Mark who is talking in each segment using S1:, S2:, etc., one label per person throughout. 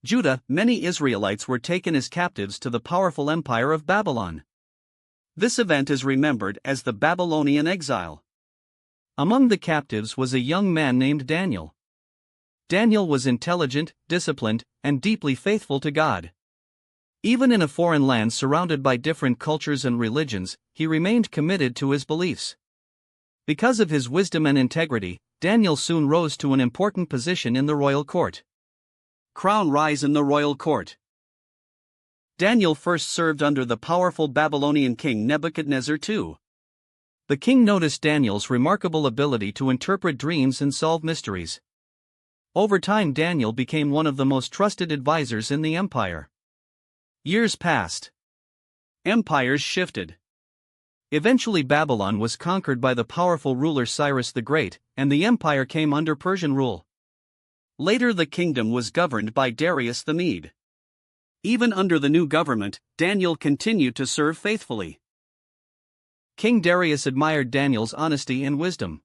S1: Judah, many Israelites were taken as captives to the powerful empire of Babylon. This event is remembered as the Babylonian exile. Among the captives was a young man named Daniel. Daniel was intelligent, disciplined, and deeply faithful to God. Even in a foreign land surrounded by different cultures and religions, he remained committed to his beliefs. Because of his wisdom and integrity, Daniel soon rose to an important position in the royal court. Crown rise in the royal court. Daniel first served under the powerful Babylonian king Nebuchadnezzar II. The king noticed Daniel's remarkable ability to interpret dreams and solve mysteries. Over time, Daniel became one of the most trusted advisors in the empire. Years passed. Empires shifted. Eventually, Babylon was conquered by the powerful ruler Cyrus the Great, and the empire came under Persian rule. Later, the kingdom was governed by Darius the Mede. Even under the new government, Daniel continued to serve faithfully. King Darius admired Daniel's honesty and wisdom.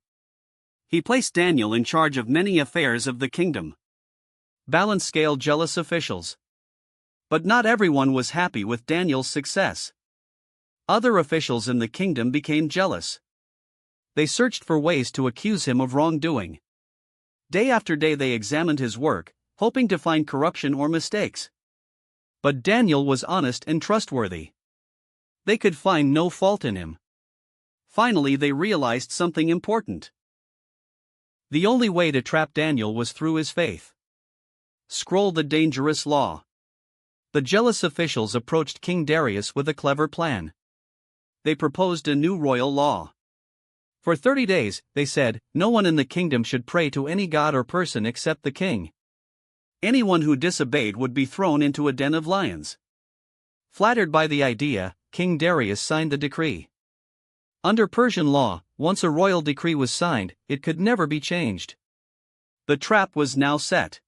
S1: He placed Daniel in charge of many affairs of the kingdom. Balance scale jealous officials. But not everyone was happy with Daniel's success. Other officials in the kingdom became jealous. They searched for ways to accuse him of wrongdoing. Day after day they examined his work, hoping to find corruption or mistakes. But Daniel was honest and trustworthy. They could find no fault in him. Finally, they realized something important. The only way to trap Daniel was through his faith. Scroll the dangerous law. The jealous officials approached King Darius with a clever plan. They proposed a new royal law. For 30 days, they said, no one in the kingdom should pray to any god or person except the king. Anyone who disobeyed would be thrown into a den of lions. Flattered by the idea, King Darius signed the decree. Under Persian law, once a royal decree was signed, it could never be changed. The trap was now set.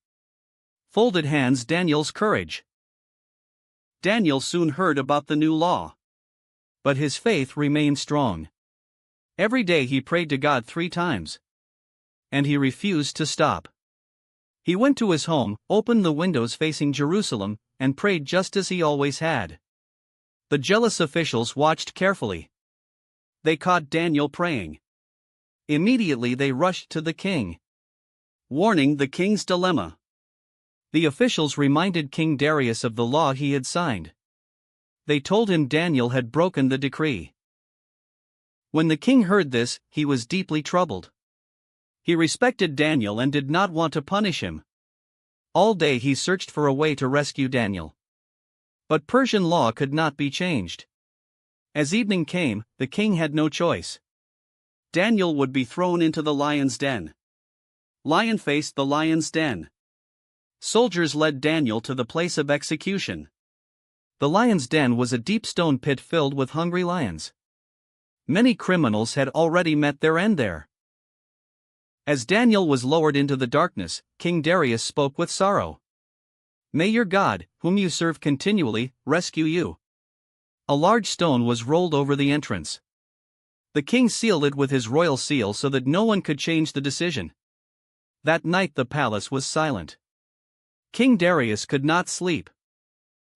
S1: Folded hands Daniel's courage. Daniel soon heard about the new law. But his faith remained strong. Every day he prayed to God 3 times. And he refused to stop. He went to his home, opened the windows facing Jerusalem, and prayed just as he always had. The jealous officials watched carefully. They caught Daniel praying. Immediately they rushed to the king. Warning the king's dilemma. The officials reminded King Darius of the law he had signed. They told him Daniel had broken the decree. When the king heard this, he was deeply troubled. He respected Daniel and did not want to punish him. All day he searched for a way to rescue Daniel. But Persian law could not be changed. As evening came, the king had no choice. Daniel would be thrown into the lion's den. Lion faced the lion's den. Soldiers led Daniel to the place of execution. The lion's den was a deep stone pit filled with hungry lions. Many criminals had already met their end there. As Daniel was lowered into the darkness, King Darius spoke with sorrow. May your God, whom you serve continually, rescue you. A large stone was rolled over the entrance. The king sealed it with his royal seal so that no one could change the decision. That night the palace was silent. King Darius could not sleep.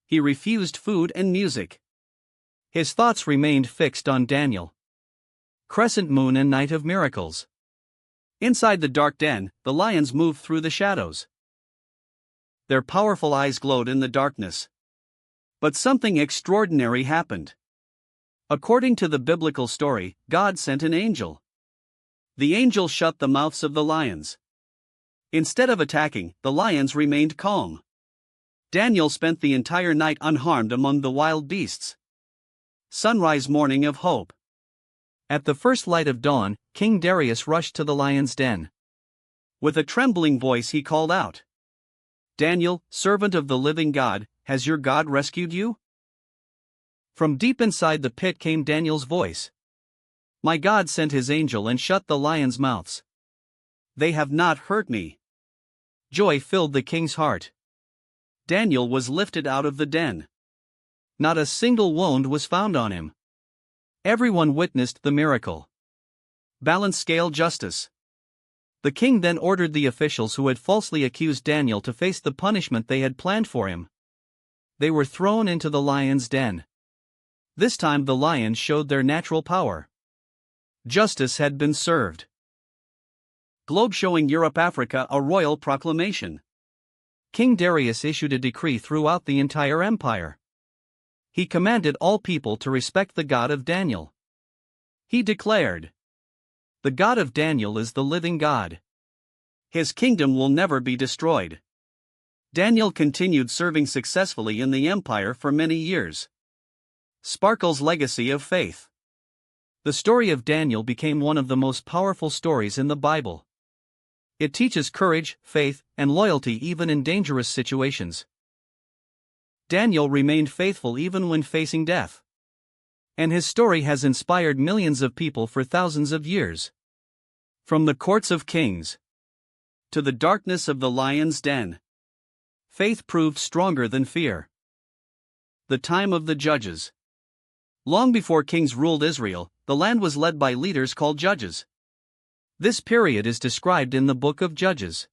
S1: He refused food and music. His thoughts remained fixed on Daniel. Crescent moon and night of miracles. Inside the dark den, the lions moved through the shadows. Their powerful eyes glowed in the darkness. But something extraordinary happened. According to the biblical story, God sent an angel. The angel shut the mouths of the lions. Instead of attacking, the lions remained calm. Daniel spent the entire night unharmed among the wild beasts. Sunrise morning of hope. At the first light of dawn, King Darius rushed to the lion's den. With a trembling voice he called out, Daniel, servant of the living God, has your God rescued you? From deep inside the pit came Daniel's voice. My God sent his angel and shut the lions' mouths. They have not hurt me. Joy filled the king's heart. Daniel was lifted out of the den. Not a single wound was found on him. Everyone witnessed the miracle. Balance scale justice. The king then ordered the officials who had falsely accused Daniel to face the punishment they had planned for him. They were thrown into the lion's den. This time the lions showed their natural power. Justice had been served. Globe showing Europe-Africa a royal proclamation. King Darius issued a decree throughout the entire empire. He commanded all people to respect the God of Daniel. He declared, "The God of Daniel is the living God. His kingdom will never be destroyed." Daniel continued serving successfully in the empire for many years. Sparkle's legacy of faith. The story of Daniel became one of the most powerful stories in the Bible. It teaches courage, faith, and loyalty even in dangerous situations. Daniel remained faithful even when facing death. And his story has inspired millions of people for thousands of years. From the courts of kings to the darkness of the lion's den, faith proved stronger than fear. The time of the judges. Long before kings ruled Israel, the land was led by leaders called judges. This period is described in the book of Judges.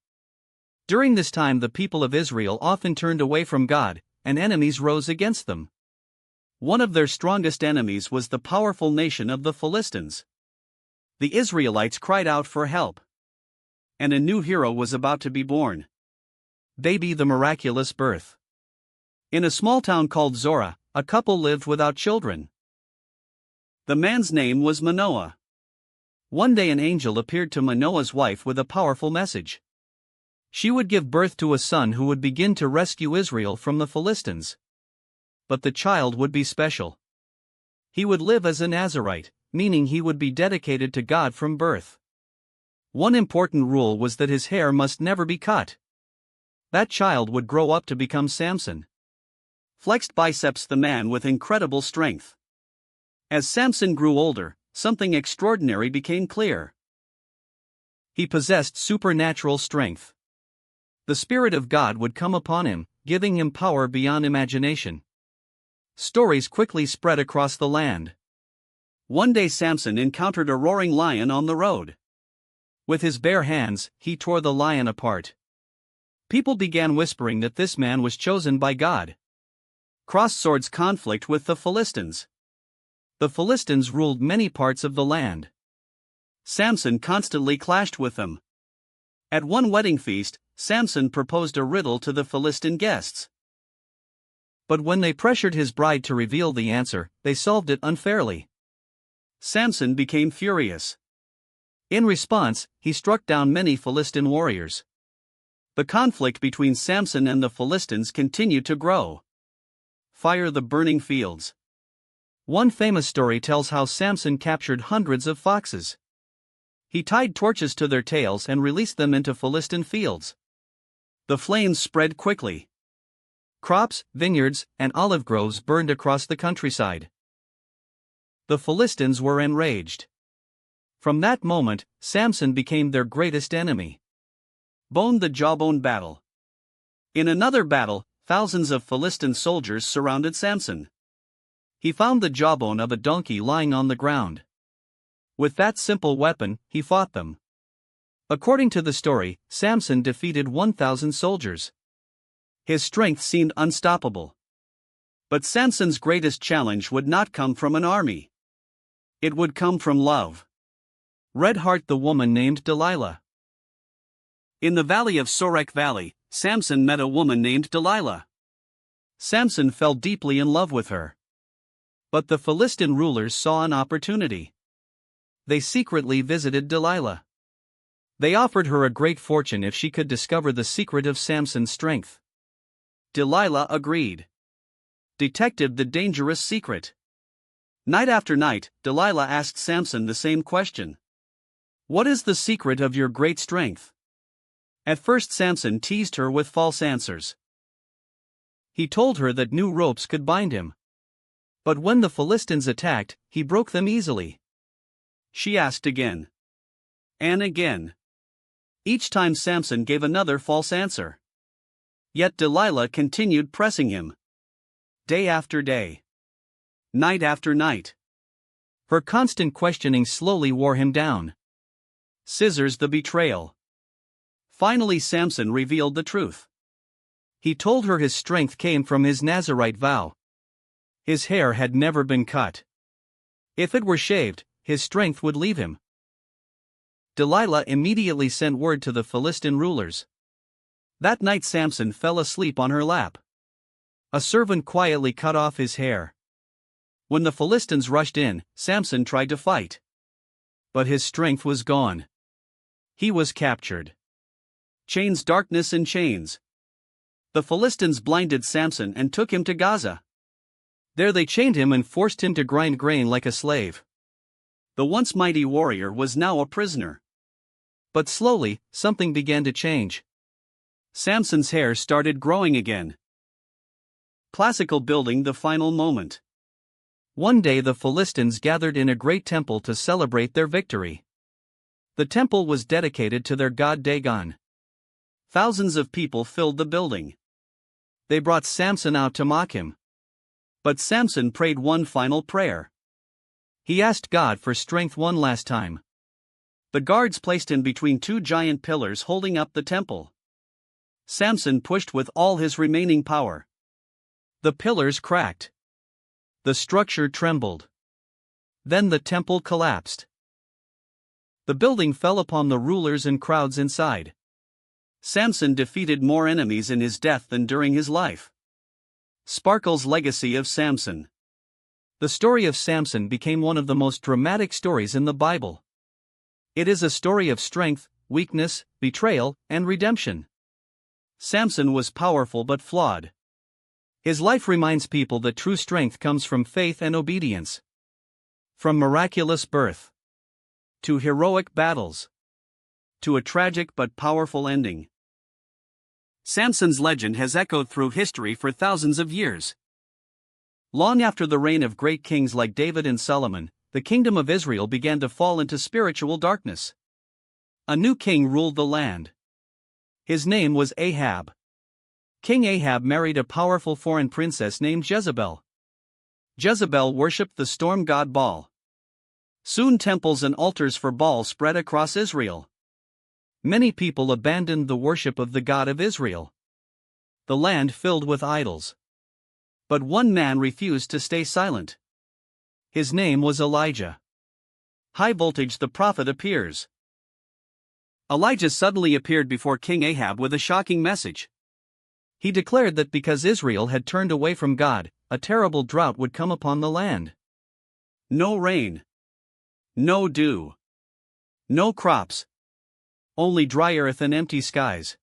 S1: During this time, the people of Israel often turned away from God, and enemies rose against them. One of their strongest enemies was the powerful nation of the Philistines. The Israelites cried out for help. And a new hero was about to be born. Baby the miraculous birth. In a small town called Zorah, a couple lived without children. The man's name was Manoah. One day an angel appeared to Manoah's wife with a powerful message. She would give birth to a son who would begin to rescue Israel from the Philistines. But the child would be special. He would live as a Nazirite, meaning he would be dedicated to God from birth. One important rule was that his hair must never be cut. That child would grow up to become Samson. Flexed biceps, the man with incredible strength. As Samson grew older, something extraordinary became clear. He possessed supernatural strength. The Spirit of God would come upon him, giving him power beyond imagination. Stories quickly spread across the land. One day Samson encountered a roaring lion on the road. With his bare hands, he tore the lion apart. People began whispering that this man was chosen by God. Crossed swords conflict with the Philistines. The Philistines ruled many parts of the land. Samson constantly clashed with them. At one wedding feast, Samson proposed a riddle to the Philistine guests. But when they pressured his bride to reveal the answer, they solved it unfairly. Samson became furious. In response, he struck down many Philistine warriors. The conflict between Samson and the Philistines continued to grow. Fire the burning fields. One famous story tells how Samson captured hundreds of foxes. He tied torches to their tails and released them into Philistine fields. The flames spread quickly. Crops, vineyards, and olive groves burned across the countryside. The Philistines were enraged. From that moment, Samson became their greatest enemy. Bone the jawbone battle. In another battle, thousands of Philistine soldiers surrounded Samson. He found the jawbone of a donkey lying on the ground. With that simple weapon, he fought them. According to the story, Samson defeated 1,000 soldiers. His strength seemed unstoppable. But Samson's greatest challenge would not come from an army. It would come from love. Red Heart, the woman named Delilah. In the valley of Sorek Valley, Samson met a woman named Delilah. Samson fell deeply in love with her. But the Philistine rulers saw an opportunity. They secretly visited Delilah. They offered her a great fortune if she could discover the secret of Samson's strength. Delilah agreed. Detected the dangerous secret. Night after night, Delilah asked Samson the same question. What is the secret of your great strength? At first Samson teased her with false answers. He told her that new ropes could bind him. But when the Philistines attacked, he broke them easily. She asked again. And again. Each time Samson gave another false answer. Yet Delilah continued pressing him. Day after day. Night after night. Her constant questioning slowly wore him down. Scissors the betrayal. Finally, Samson revealed the truth. He told her his strength came from his Nazirite vow. His hair had never been cut. If it were shaved, his strength would leave him. Delilah immediately sent word to the Philistine rulers. That night Samson fell asleep on her lap. A servant quietly cut off his hair. When the Philistines rushed in, Samson tried to fight. But his strength was gone. He was captured. Chains, darkness and chains. The Philistines blinded Samson and took him to Gaza. There they chained him and forced him to grind grain like a slave. The once mighty warrior was now a prisoner. But slowly, something began to change. Samson's hair started growing again. Classical building, the final moment. One day the Philistines gathered in a great temple to celebrate their victory. The temple was dedicated to their god Dagon. Thousands of people filled the building. They brought Samson out to mock him. But Samson prayed one final prayer. He asked God for strength one last time. The guards placed him between two giant pillars holding up the temple. Samson pushed with all his remaining power. The pillars cracked. The structure trembled. Then the temple collapsed. The building fell upon the rulers and crowds inside. Samson defeated more enemies in his death than during his life. Sparkle's legacy of Samson. The story of Samson became one of the most dramatic stories in the Bible. It is a story of strength, weakness, betrayal, and redemption. Samson was powerful but flawed. His life reminds people that true strength comes from faith and obedience. From miraculous birth to heroic battles to a tragic but powerful ending. Samson's legend has echoed through history for thousands of years. Long after the reign of great kings like David and Solomon, the kingdom of Israel began to fall into spiritual darkness. A new king ruled the land. His name was Ahab. King Ahab married a powerful foreign princess named Jezebel. Jezebel worshipped the storm god Baal. Soon temples and altars for Baal spread across Israel. Many people abandoned the worship of the God of Israel. The land filled with idols. But one man refused to stay silent. His name was Elijah. High voltage, the prophet appears. Elijah suddenly appeared before King Ahab with a shocking message. He declared that because Israel had turned away from God, a terrible drought would come upon the land. No rain. No dew. No crops. Only dry earth and empty skies.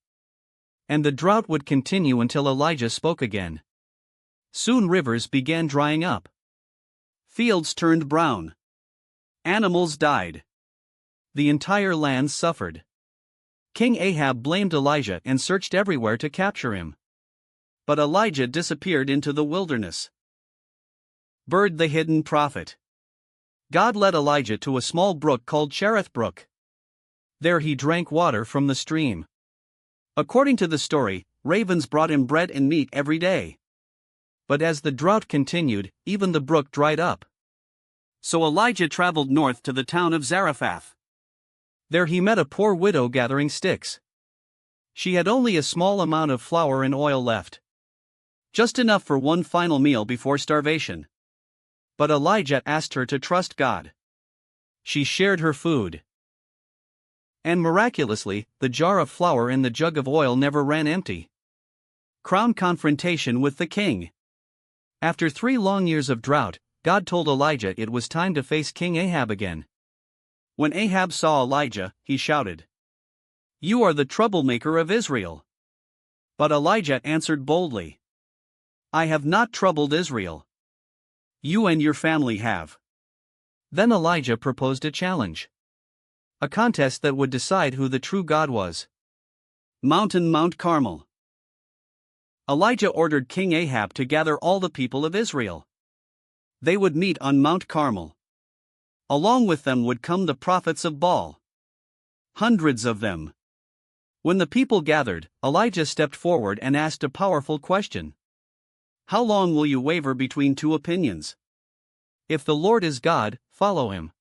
S1: And the drought would continue until Elijah spoke again. Soon rivers began drying up. Fields turned brown. Animals died. The entire land suffered. King Ahab blamed Elijah and searched everywhere to capture him. But Elijah disappeared into the wilderness. Bird, the hidden prophet. God led Elijah to a small brook called Cherith Brook. There he drank water from the stream. According to the story, ravens brought him bread and meat every day. But as the drought continued, even the brook dried up. So Elijah traveled north to the town of Zarephath. There he met a poor widow gathering sticks. She had only a small amount of flour and oil left. Just enough for one final meal before starvation. But Elijah asked her to trust God. She shared her food. And miraculously, the jar of flour and the jug of oil never ran empty. Crown confrontation with the king. After 3 long years of drought, God told Elijah it was time to face King Ahab again. When Ahab saw Elijah, he shouted, "You are the troublemaker of Israel." But Elijah answered boldly, "I have not troubled Israel. You and your family have." Then Elijah proposed a challenge. A contest that would decide who the true God was. Mount Carmel. Elijah ordered King Ahab to gather all the people of Israel. They would meet on Mount Carmel. Along with them would come the prophets of Baal. Hundreds of them. When the people gathered, Elijah stepped forward and asked a powerful question. How long will you waver between two opinions? If the Lord is God, follow him.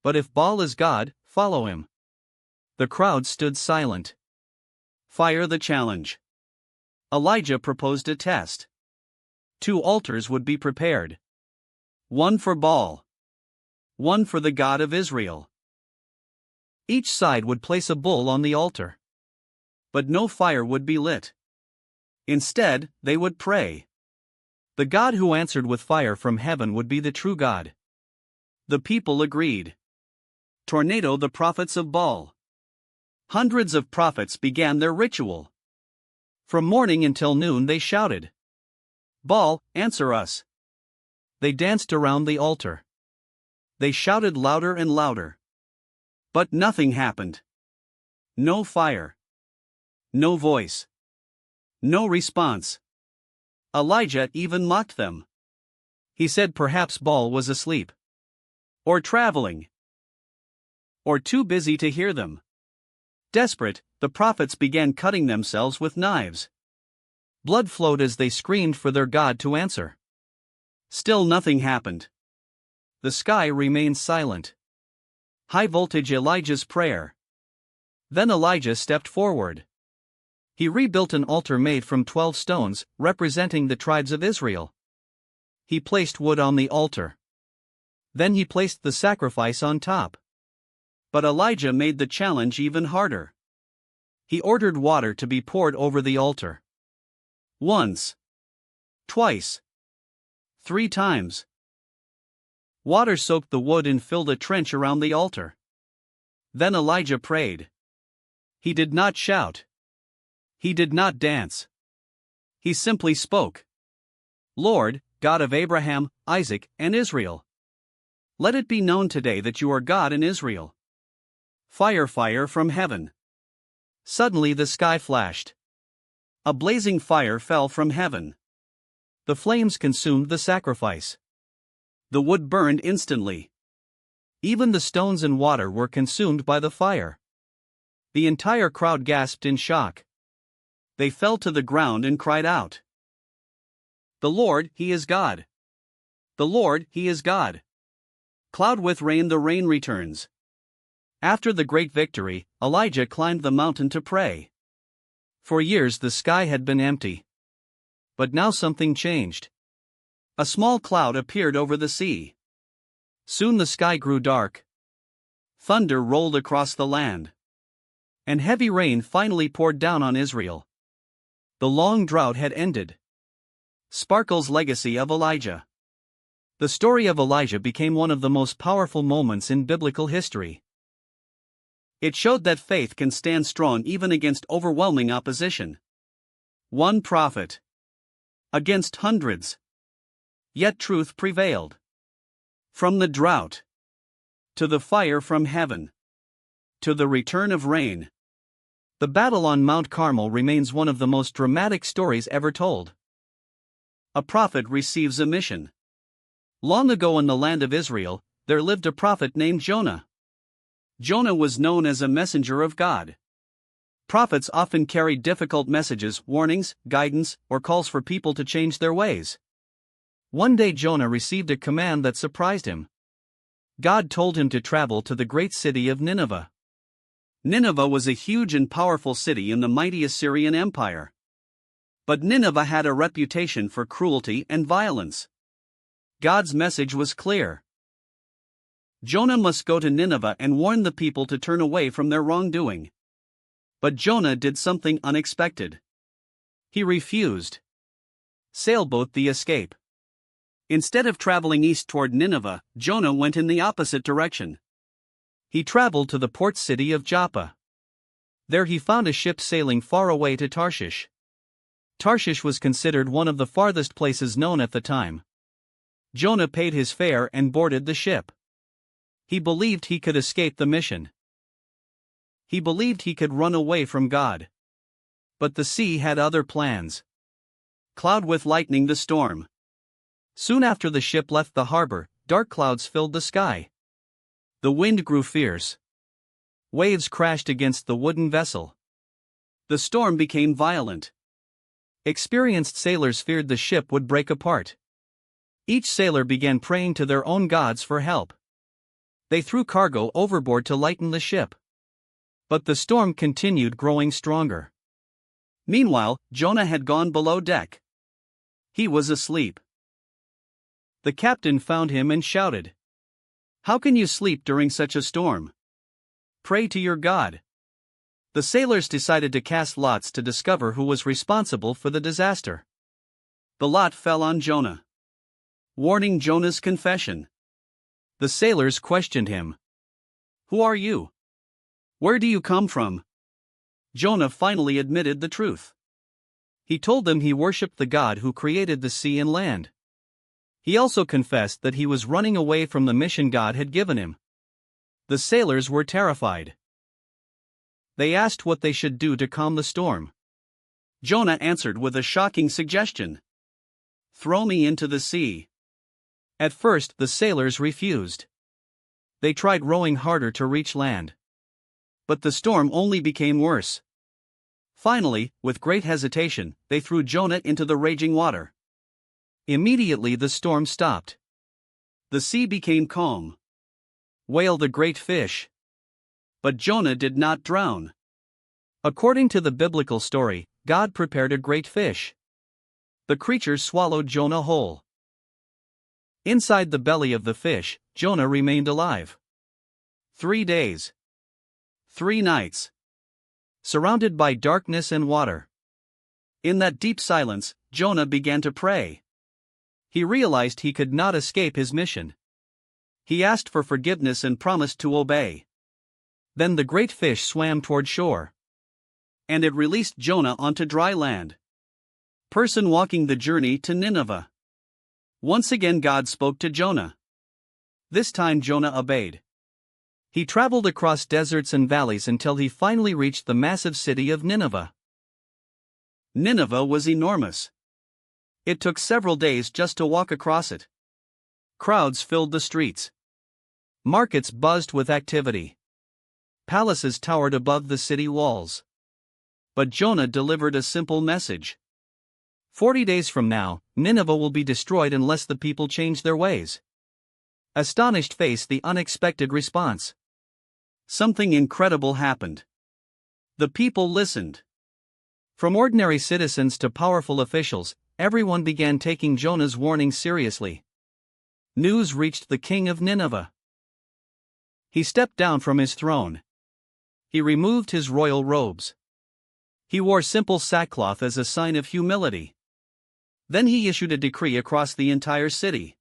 S1: But if Baal is God, follow him. The crowd stood silent. Fire the challenge. Elijah proposed a test. 2 altars would be prepared. One for Baal. One for the God of Israel. Each side would place a bull on the altar. But no fire would be lit. Instead, they would pray. The God who answered with fire from heaven would be the true God. The people agreed. Tornado the prophets of Baal. Hundreds of prophets began their ritual. From morning until noon they shouted, "Baal, answer us." They danced around the altar. They shouted louder and louder. But nothing happened. No fire. No voice. No response. Elijah even mocked them. He said perhaps Baal was asleep. Or traveling. Or too busy to hear them. Desperate, the prophets began cutting themselves with knives. Blood flowed as they screamed for their God to answer. Still nothing happened. The sky remained silent. High voltage Elijah's prayer. Then Elijah stepped forward. He rebuilt an altar made from 12 stones, representing the tribes of Israel. He placed wood on the altar. Then he placed the sacrifice on top. But Elijah made the challenge even harder. He ordered water to be poured over the altar. Once. Twice. 3 times. Water soaked the wood and filled a trench around the altar. Then Elijah prayed. He did not shout. He did not dance. He simply spoke. "Lord, God of Abraham, Isaac, and Israel. Let it be known today that you are God in Israel. Fire, fire from heaven." Suddenly the sky flashed. A blazing fire fell from heaven. The flames consumed the sacrifice. The wood burned instantly. Even the stones and water were consumed by the fire. The entire crowd gasped in shock. They fell to the ground and cried out, "The Lord, He is God! The Lord, He is God!" Cloud with rain, the rain returns. After the great victory, Elijah climbed the mountain to pray. For years the sky had been empty. But now something changed. A small cloud appeared over the sea. Soon the sky grew dark. Thunder rolled across the land. And heavy rain finally poured down on Israel. The long drought had ended. Sparkle's legacy of Elijah. The story of Elijah became one of the most powerful moments in biblical history. It showed that faith can stand strong even against overwhelming opposition. One prophet against hundreds. Yet truth prevailed. From the drought to the fire from heaven to the return of rain. The battle on Mount Carmel remains one of the most dramatic stories ever told. A prophet receives a mission. Long ago in the land of Israel, there lived a prophet named Jonah. Jonah was known as a messenger of God. Prophets often carried difficult messages, warnings, guidance, or calls for people to change their ways. One day Jonah received a command that surprised him. God told him to travel to the great city of Nineveh. Nineveh was a huge and powerful city in the mighty Assyrian Empire. But Nineveh had a reputation for cruelty and violence. God's message was clear. Jonah must go to Nineveh and warn the people to turn away from their wrongdoing. But Jonah did something unexpected. He refused. Sailboat the escape. Instead of traveling east toward Nineveh, Jonah went in the opposite direction. He traveled to the port city of Joppa. There he found a ship sailing far away to Tarshish. Tarshish was considered one of the farthest places known at the time. Jonah paid his fare and boarded the ship. He believed he could escape the mission. He believed he could run away from God. But the sea had other plans. Cloud with lightning the storm. Soon after the ship left the harbor, dark clouds filled the sky. The wind grew fierce. Waves crashed against the wooden vessel. The storm became violent. Experienced sailors feared the ship would break apart. Each sailor began praying to their own gods for help. They threw cargo overboard to lighten the ship. But the storm continued growing stronger. Meanwhile, Jonah had gone below deck. He was asleep. The captain found him and shouted, "How can you sleep during such a storm? Pray to your God." The sailors decided to cast lots to discover who was responsible for the disaster. The lot fell on Jonah. Warning Jonah's confession. The sailors questioned him. "Who are you? Where do you come from?" Jonah finally admitted the truth. He told them he worshipped the God who created the sea and land. He also confessed that he was running away from the mission God had given him. The sailors were terrified. They asked what they should do to calm the storm. Jonah answered with a shocking suggestion. "Throw me into the sea." At first, the sailors refused. They tried rowing harder to reach land. But the storm only became worse. Finally, with great hesitation, they threw Jonah into the raging water. Immediately the storm stopped. The sea became calm. Wailed a great fish. But Jonah did not drown. According to the biblical story, God prepared a great fish. The creature swallowed Jonah whole. Inside the belly of the fish, Jonah remained alive. 3 days. 3 nights. Surrounded by darkness and water. In that deep silence, Jonah began to pray. He realized he could not escape his mission. He asked for forgiveness and promised to obey. Then the great fish swam toward shore. And it released Jonah onto dry land. Person walking the journey to Nineveh. Once again God spoke to Jonah. This time Jonah obeyed. He traveled across deserts and valleys until he finally reached the massive city of Nineveh. Nineveh was enormous. It took several days just to walk across it. Crowds filled the streets. Markets buzzed with activity. Palaces towered above the city walls. But Jonah delivered a simple message. 40 days from now, Nineveh will be destroyed unless the people change their ways. Astonished faced the unexpected response. Something incredible happened. The people listened. From ordinary citizens to powerful officials, everyone began taking Jonah's warning seriously. News reached the king of Nineveh. He stepped down from his throne. He removed his royal robes. He wore simple sackcloth as a sign of humility. Then he issued a decree across the entire city.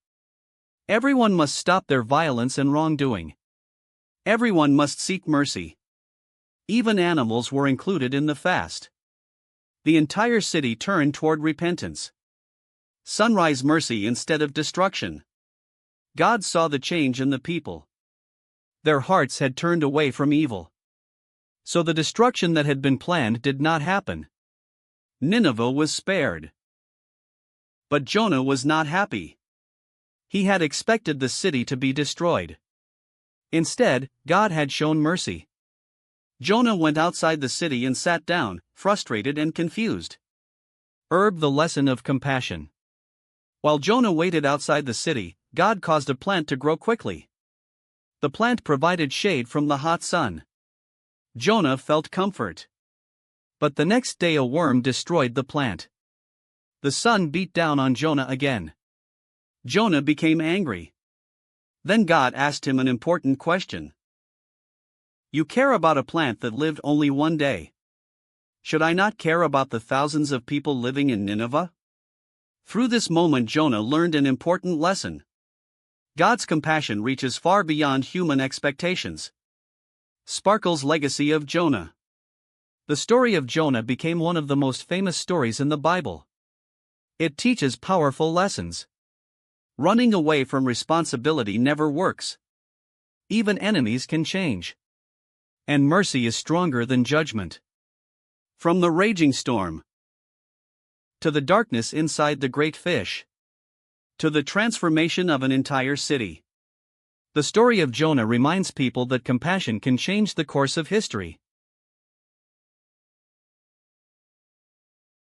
S1: Everyone must stop their violence and wrongdoing. Everyone must seek mercy. Even animals were included in the fast. The entire city turned toward repentance. Sunrise mercy instead of destruction. God saw the change in the people. Their hearts had turned away from evil. So the destruction that had been planned did not happen. Nineveh was spared. But Jonah was not happy. He had expected the city to be destroyed. Instead, God had shown mercy. Jonah went outside the city and sat down, frustrated and confused. The lesson of compassion. While Jonah waited outside the city, God caused a plant to grow quickly. The plant provided shade from the hot sun. Jonah felt comfort. But the next day a worm destroyed the plant. The sun beat down on Jonah again. Jonah became angry. Then God asked him an important question. "You care about a plant that lived only 1 day. Should I not care about the thousands of people living in Nineveh?" Through this moment Jonah learned an important lesson. God's compassion reaches far beyond human expectations. Sparkle's legacy of Jonah. The story of Jonah became one of the most famous stories in the Bible. It teaches powerful lessons. Running away from responsibility never works. Even enemies can change. And mercy is stronger than judgment. From the raging storm to the darkness inside the great fish, to the transformation of an entire city. The story of Jonah reminds people that compassion can change the course of history.